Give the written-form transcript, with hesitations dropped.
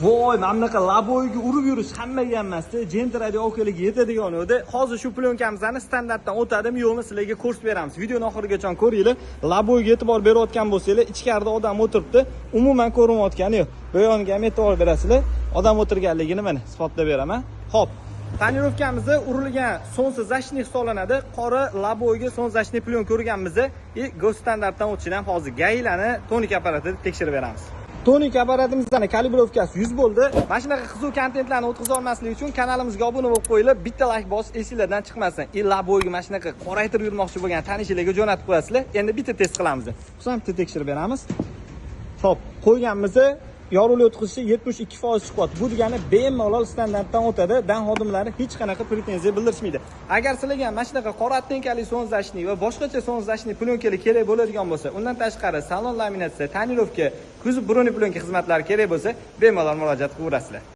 Voy, mana bunaqa laboyga urib yurish hammaga ham emasda, Gentradi okoliga yetadigan edi. Hozir shu plyonkamizani standartdan o'tadimi yo'qmi sizlarga ko'rsatib beramiz. Videoni oxirigacha ko'ringlar. Laboyga e'tibor berayotgan bo'lsanglar, ichkarida odam o'tiribdi, umuman ko'rinmayotgani yo'q. Bu yoniga ham e'tibor berasizlar. Odam o'tirganligini mana isbotlab beraman. Xo'p. Tonirovkamizda urilgan sonsiz zashnik hisoblanadi. Qora laboyga sonsiz zashnik plyonka urganmiz va go'standартdan o'tishini ham hozir gaylani tonik apparatida tekshirib beramiz. Tonik apparatimizning kalibrovkasi 100 bo'ldi. Mana shunaqa qiziq kontentlarni o'tkaza olmaslik uchun kanalimizga obuna bo'lib qo'yilib, bitta like bosib, esingizdan chiqmasin. Laboyga mana shunaqa qoraytirib yurmoqchi bo'lgan tanishlarga jo'natib qo'yasizlar. Endi bitta test qilamiz. Xususan bitta tekshirib beramiz. Xo'p, qo'yganmiz. Yorug'lik o'tkazishi 72% chiqyapti. Bu degani bemalol standartdan o'tadi. Dan xodimlari hech qanaqa pretenziya bildirishmaydi. Agar sizlarga mana shunaqa qora attenkali sonsiz zashnik va boshqacha sonsiz zashnik plyonkali kerak bo'ladigan bo'lsa, undan tashqari salon laminatsiya, tonirovka, kuzov broni plyonkali xizmatlari kerak bo'lsa, bemalol murojaat qilaverasizlar.